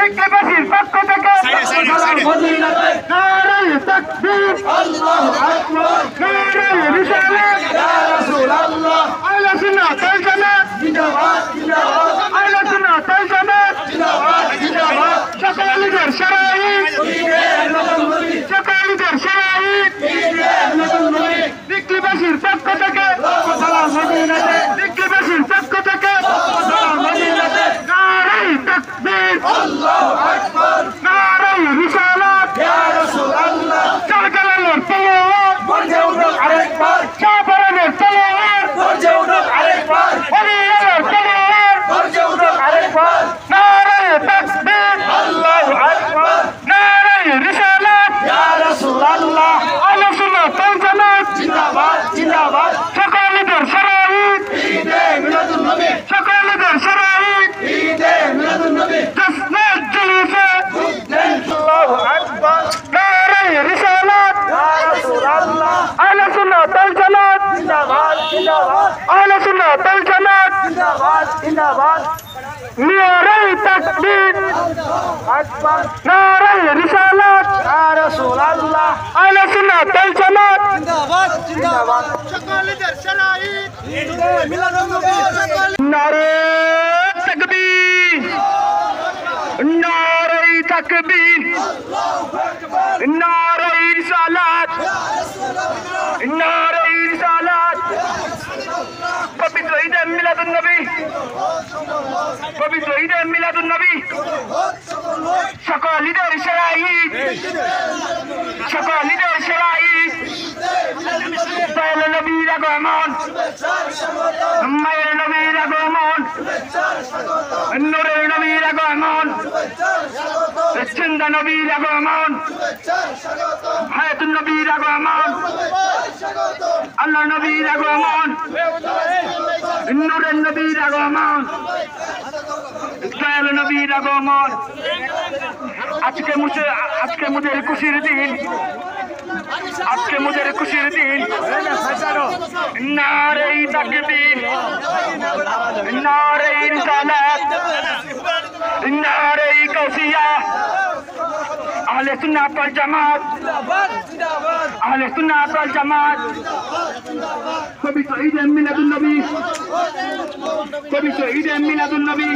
বিক্রমশীল পক্ষ থেকে নারায়ে তাকবীর আল্লাহু আকবার নারায়ে রিসালাত ইয়া রাসূলুল্লাহ আহলে সুন্নাত ওয়াল জামাত জিন্দাবাদ জিন্দাবাদ আহলে সুন্নাত ওয়াল জামাত জিন্দাবাদ জিন্দাবাদ সকলের শরীয়ত সকলের শরীয়ত বিক্রমশীল পক্ষ থেকে বিক্রমশীল পক্ষ থেকে নারায়ে তাকবীর আল্লাহু আকবার নারায়ে রিসালাত ইয়া রাসূলুল্লাহ শাহজালালের তলোয়ার গর্জে উঠুক আরেকবার শাহজালালের তলোয়ার গর্জে উঠুক আরেকবার ওলিয়ার তলোয়ার গর্জে উঠুক আরেকবার নারায়ে তাকবীর আল্লাহু আকবার নারায়ে রিসালাত ইয়া রাসূলুল্লাহ আহলে সুন্নাত ওয়াল জামাত জিন্দাবাদ জিন্দাবাদ সকলের শরীয়ত ঈদে মিলাদুন নবী সকলের শরীয়ত ঈদে মিলাদুন নবী জশ্নে জুলুসে আল্লাহু আকবার নারায়ে রিসালাত ইয়া রাসূলুল্লাহ আহলে সুন্নাত ওয়াল জামাত জিন্দাবাদ জিন্দাবাদ আহলে সুন্নাত ওয়াল জামাত জিন্দাবাদ জিন্দাবাদ নারায়ে তাকবীর আকবার নারায়ে রিসালাত ইয়া রাসূলুল্লাহ আহলে সুন্নাত ওয়াল জামাত জিন্দাবাদ জিন্দাবাদ সকলের শরীয়ত ঈদে মিলাদুন নবী নারায়ে তাকবীর নারায়ে তাকবীর নারায়ে রিসালাত নারায়ে রিসালাত পবিত্র ঈদে মিলাদুন নবী পবিত্র ঈদে মিলাদুন নবী সকলের শরীয়ত সকলের শরীয়ত দয়াল নবীর আগমন মায়ের নবীর আগমন নূরের নবীর আগমন জিন্দা নবীর আগমন হায়াতুন নবীর আগমন আল্লাহ নবীর আগমন নূরের নবীর আগমন দয়াল নবীর আগমন আজকে মুদের খুশির দিন আজকে মুদের খুশির দিন নারায়ে তাকবীর নারায়ে রিসালাত নারায়ে গাউসিয়া আহলে সুন্নাত ওয়াল জামাত জিন্দাবাদ জিন্দাবাদ আহলে সুন্নাত ওয়াল জামাত পবিত্র ঈদে মিলাদুন নবী পবিত্র ঈদে মিলাদুন নবী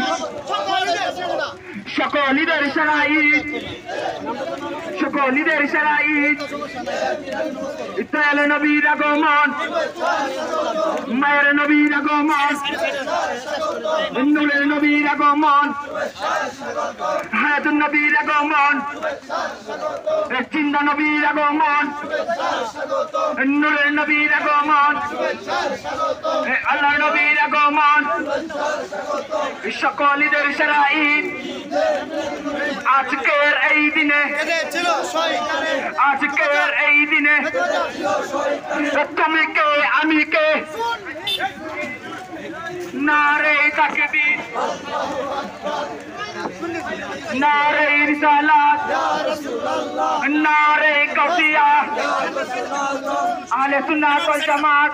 সকলের শরীয়ত সকলের শরীয়ত দয়াল নবীর আগমন মায়ের নবীর আগমন নূরের নবীর আগমন হায়াতুন নবীর আগমন জিন্দা নবীর আগমন নূরের নবীর আগমন আল্লাহ নবীর আগমন সকলের শরীয়ত আজকের এই দিনে আজকের এই দিনে তুমি কে আমি কে নারায়ে তাকবীর নারায়ে রিসালাত নারায়ে গাউসিয়া আহলে সুন্নাত ওয়াল জামাত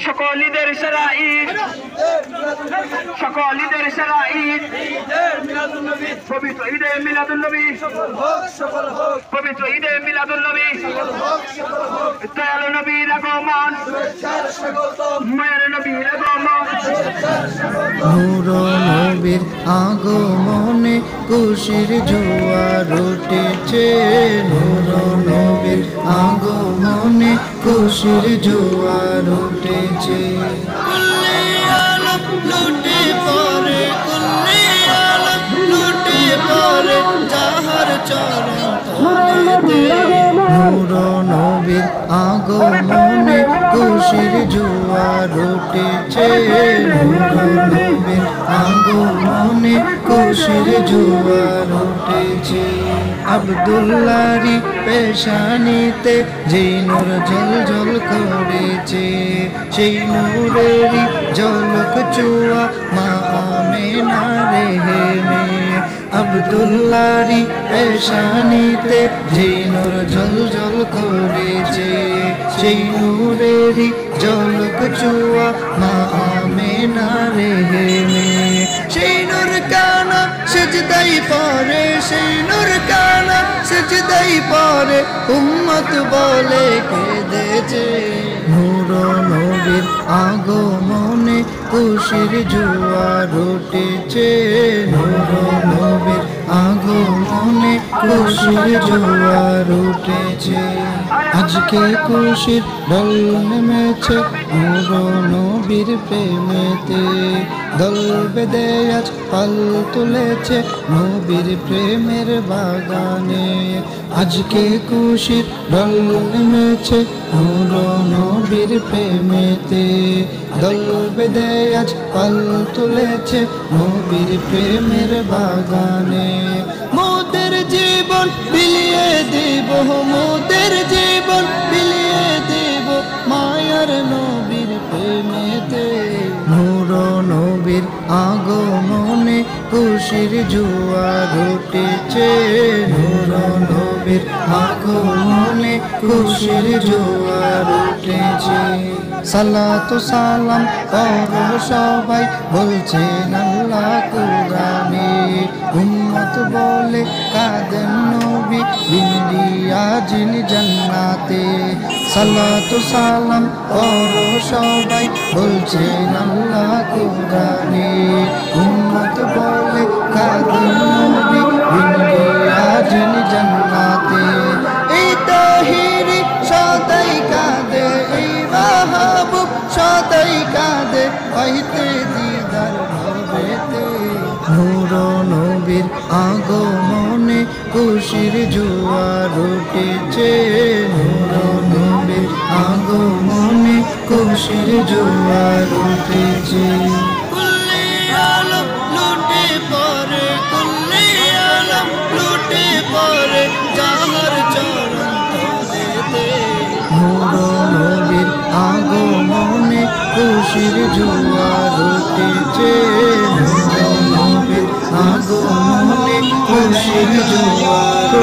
সকলের শরীয়ত সকলের শরীয়ত পবিত্র ঈদে মিলাদুন নবী পবিত্র ঈদে মিলাদুন নবী দয়াল নবীর আগমন মায়ের নবীর আগমন নূর নবীর আগমনে খুশির জোয়ার উঠেছে নূর নবীর আগমনে খুশির জোয়ার উঠেছে কুল্লে আলম লুটে পড়ে কুল্লে আলম লুটে পড়ে যাহার চরণ তলেতে নূর নবীর আগমনে খুশির জোয়ার উঠেছে নূর নবীর আগমনে খুশির জোয়ার উঠেছে আব্দুল্লাহরি পেশানিতে যে নূর ঝলঝল করেছে সেই নূরেরই ঝলক চুয়া মা আমেনার হেমে আব্দুল্লাহরি পেশানিতে যে নূর ঝলঝল করেছে সেই নূরেরই ঝলক চুয়া মা আমেনার হেমে সেই নূর কানা সেজদা সেজদাই পরে সেই নূর কানা সেজদাই পরে উম্মত বলে কেঁদেছে নূর নবীর আগমনে খুশির জোয়ার উঠেছে নূর নবীর আগমনে খুশির জোয়ার উঠেছে আজকে খুশির ঢল নেমেছে নূর নবীর প্রেমেতে দল বেঁধে আজ পাল তুলেছে নবীর প্রেমের বাগানে আজকে খুশির ঢল নেমেছে নূর নবীর প্রেমেতে দল বেঁধে আজ পাল তুলেছে নবীর প্রেমের বাগানে মোদের জীবন বিলিয়ে দেব মোদের জীবন বিলিয়ে দেব মায়ার নবীর প্রেমেতে নূর নবীর আগমনে খুশির জোয়ার উঠেছে নূর নবীর আগমনে খুশির জোয়ার উঠেছে সালাতু সালাম করো সবাই বলছেন আল্লাহ কুরআনে উম্মত বলে কাঁদেন নবী বিন্দিয়া জিন জান্নাতে সালাতু সালাম করো সবাই বলছেন আল্লাহ কুরআনে উম্মত বলে কাঁদেন নবী বিন্দিয়া জিন জান্নাতে এই তাহিরি সদাই কাঁদে এই মাহবুব সদাই কাঁদে পাইতে দিদার ভবেতে নূর নবীর আগমনে খুশির জোয়ার উঠেছে নূর নবীর আগমনে খুশির জোয়ার উঠেছে কুল্লি আলম লুটে পড়ে কুল্লি আলম লুটে পড়ে যাহার চরণ তলেতে নূর নবীর আগমনে খুশির জোয়ার উঠেছে নূর নবীর আগমনে খুশির জোয়ার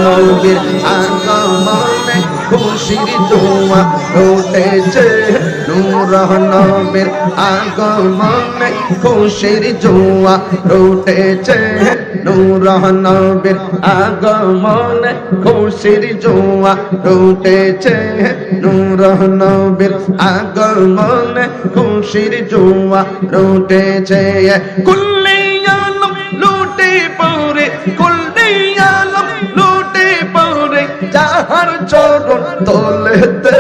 নবীর আগমনে খুশির জোয়ার উঠেছে নূর নবীর আগমনে খুশির জোয়ার উঠেছে নূর নবীর আগমনে খুশির জোয়ার উঠেছে নূর নবীর আগমনে খুশির জোয়ার উঠেছে কুল্লি আলম লুটে পড়ে কুল্লি আলম লুটে পড়ে যাহার চরণ তলেতে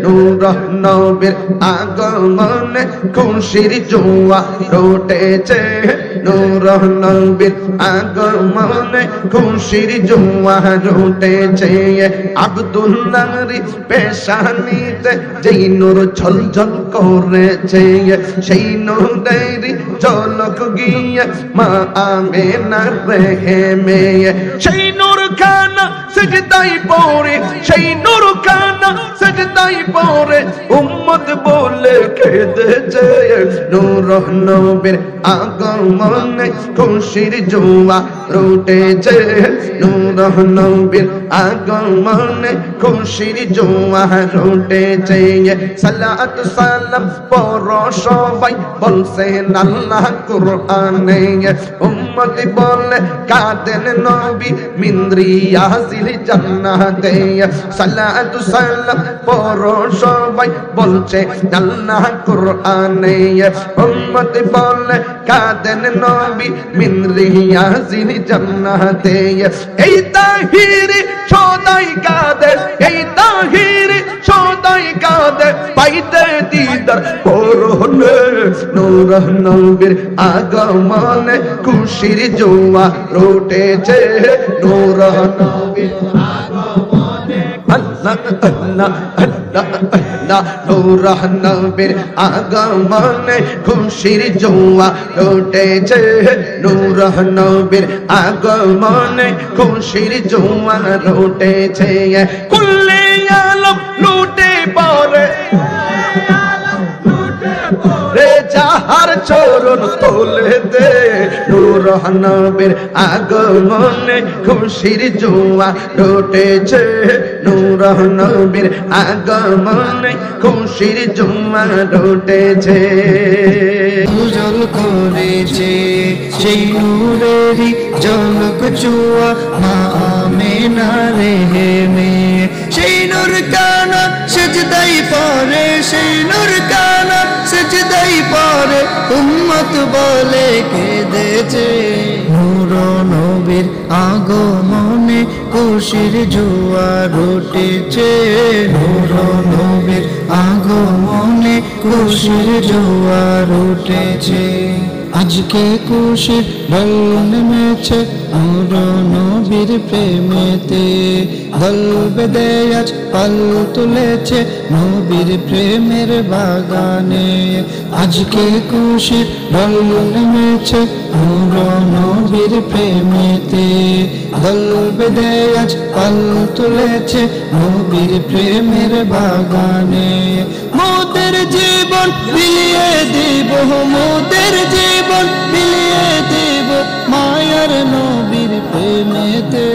নূর নবীর আগমনে খুশির জোয়ার উঠেছে নূর নবীর আগমনে খুশির জোয়ার উঠেছে আব্দুল্লাহর পেশানিতে যেই নূর ঝলঝল করেছে সেই নূরের ঝলক গিয়ে মা আমেনার রেহেমে সেই নূর খানা সেজদাই পড়ে সেই নূর খানা সেজদাই পড়ে উম্মত বলে কেঁদেছে নূর নবীর আগমনে খুশির জোয়ার উঠেছে নূর নবীর আগমনে খুশির জোয়ার উঠেছে সালাত সালাম পড়ো সবাই বলছেন আল্লাহ কুরআনে উম্মত বলে কাঁদেন নবী মিন রিয়াজিল জান্নাতে সালাত সালাম পড়ো সবাই বলছে আল্লাহ কুরআনে উম্মত বলে কাঁদেন নবী মিন রিয়াজিল জান্নাতে এই তাহিরি সদাই কাঁদে এই তাহিরি সদাই কাঁদে পাইতে দিদার পরনে নূর নবীর আগমনে খুশির জোয়ার উঠেছে নূর নবীর আগমনে আল্লাহ আল্লাহ আল্লাহ আল্লাহ নূর নবীর আগমনে খুশির জোয়ার উঠেছে নূর নবীর আগমনে খুশির জোয়ার উঠেছে কুল্লি আলম লুটে পড়ে রে যাহার চরণ তোলেতে নূর নবীর আগমনে খুশির জোয়ার উঠেছে নূর নবীর আগমনে খুশির জোয়ার উঠেছে উজ্জ্বল করেছে সেই নূরেরই ঝলক ছোঁয়া মা আমেনার রেহেমে সেই নূর কানা সেজদাই পড়ে সেই নূর কানা সেজদাই পড়ে উম্মত বলে কেঁদেছে নূর নবীর আগমনে খুশির জোয়ার উঠেছে নূর নবীর আগমনে খুশির জোয়ার উঠেছে আজকে খুশির ঢল নেমেছে নূর নবীর প্রেমেতে দল বেঁধে আজ পাল তুলেছে নবীর প্রেমের বাগানে আজকে খুশির ঢল নেমেছে নূর নবীর প্রেমেতে দল বেঁধে আজ পাল তুলেছে নবীর প্রেমের বাগানে মোদের জীবন বিলিয়ে দিব মোদের জীবন বিলিয়ে দিব মায়ার নবীর প্রেমেতে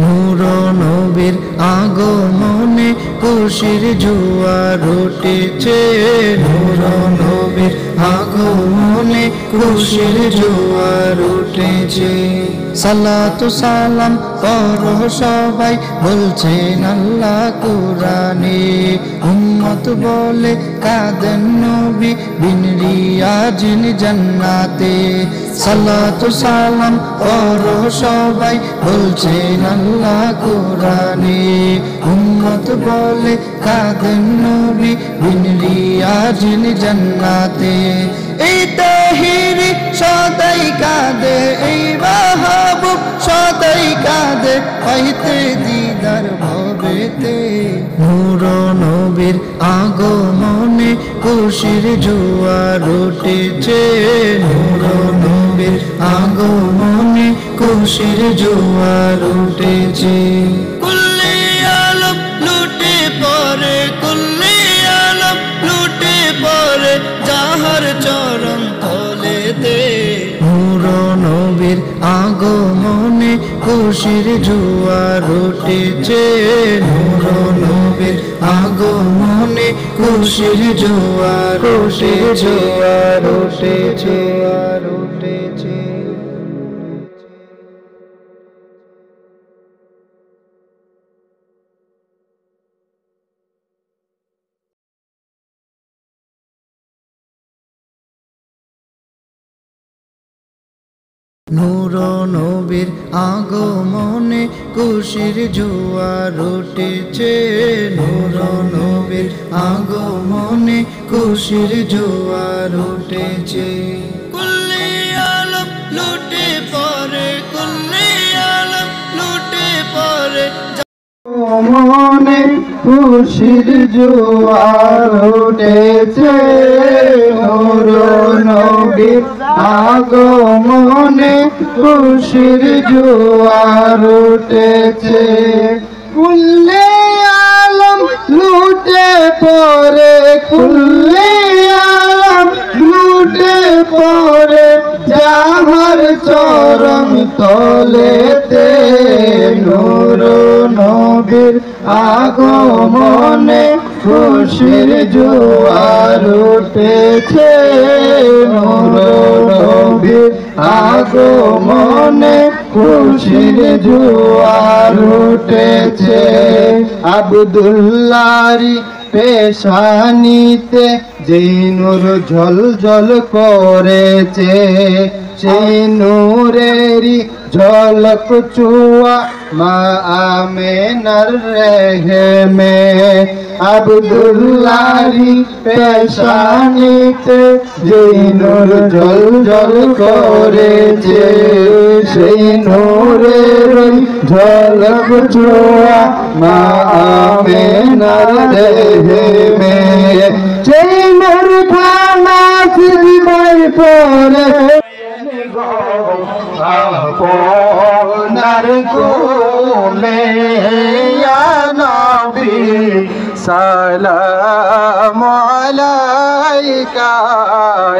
নূর নবীর আগমনে খুশির জোয়ার উঠেছে নূর নবীর আগমনে খুশির জোয়ার উঠেছে সালাতু সালাম পড়ো সবাই বলছেন আল্লাহ কুরআনে উম্মত বলে কাঁদেন নবী বিন রিয়াজিন জান্নাতে সালাতু সালাম পড়ো সবাই বলছেন আল্লাহ কুরআনে উম্মত বলে কাঁদেন নবী বিন রিয়াজিন জান্নাতে এই তাহিরি সদাই কাঁদে এই মাহবুব সদাই কাঁদে পাইতে দিদার ভবেতে নূর নবীর আগমনে খুশির জোয়ার উঠেছে নূর নবীর আগমনে খুশির জোয়ার উঠেছে কুল্লি আলম লুটে পড়ে কুল্লি আলম লুটে পড়ে যাহার চরণ তলেতে নূর নবীর আগমনে খুশির জোয়ার উঠেছে নূর নবীর আগমনে খুশির জোয়ার উঠেছে আর উঠেছে আর উঠেছে নূর নবীর আগমনে খুশির জোয়ার উঠেছে নূর নবীর আগমনে খুশির জোয়ার উঠেছে কুল্লি আলম লুটে পড়ে কুল্লি আলম লুটে পড়ে মনে খুশির জোয়ার উঠেছে নূর নবীর আগমনে খুশির জোয়ার উঠেছে কুল্লে আলম লুটে পড়ে কুল্লে আলম লুটে পড়ে যাহার চরণ তলেতে নূর নবীর আগমনে খুশির জোয়ার উঠেছে নূর নবীর আগমনে খুশির জোয়ার উঠেছে আব্দুল্লাহরি পেশানিতে যেই নূর ঝলঝল করেছে সেই নূরেরই ঝলক ছোঁয়া মা আমেনার রেহেমে আব্দুল্লাহরি পেশানিতে যেই নূর ঝলঝল করেছে সেই নূরেরই ঝলক ছোঁয়া মা আমেনার রেহেমে সেই নূর খানা সিজদায় পড়ে আপনার কোলে ইয়া নবী সালাম আলাইকা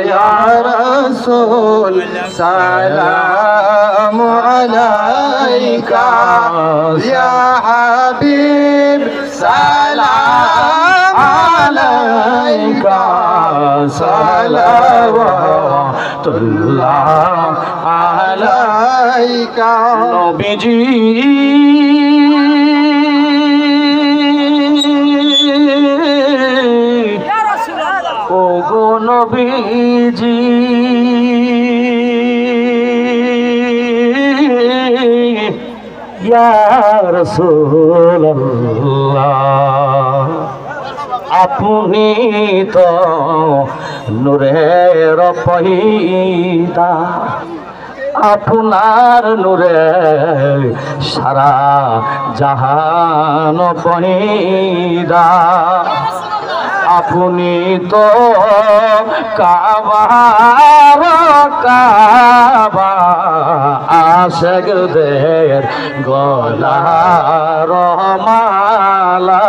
ইয়া রাসূল সালাম আলাইকা ইয়া হাবিব সালাম আলাইকা সালাওয়াতুল্লাহ আলাইকা নবীজি ও গো নবীজি ইয়া রাসূলুল্লাহ আপনি তো নূরের পয়দা আপনার নূরে সারা জাহান পয়দা আপনি তো কাবার কাবা আশিকদের গলার মালা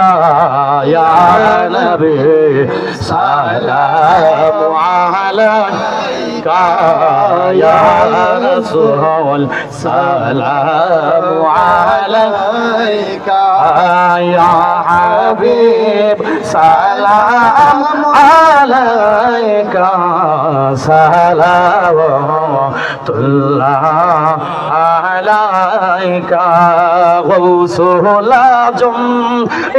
ইয়া নবী সালামু আলাইকা ইয়া রাসূল সালামু আলাইকা ইয়া হাবিব সালাম আলাইকা সালাওয়াতুল্লাহ আলাইকা গৌসুল আজম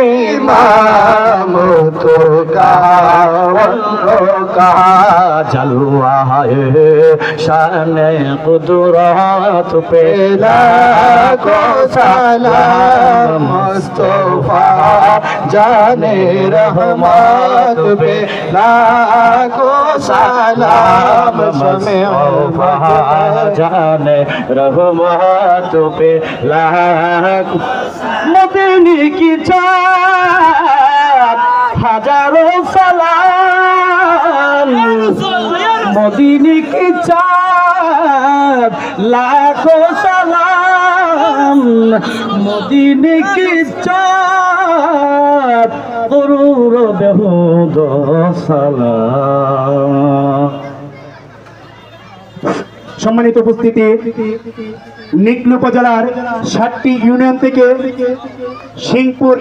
ইমাম তুকা ওয়াল্লুকা জলওয়া হে শানে কুদরত পে লাখো সালাম মুস্তাফা জানে রহমত पे लाखो सलाम मुस्तफा जाने रहमत पे लाखो मदीने की चाँद हजारों सलाम मदीने की चाँद लाखों सलाम मदीने की चाँद गुरूर बेहुद सालाम। সম্মানিত উপস্থিতি, নিকলি উপজেলার 7টি ইউনিয়ন থেকে সিংপুর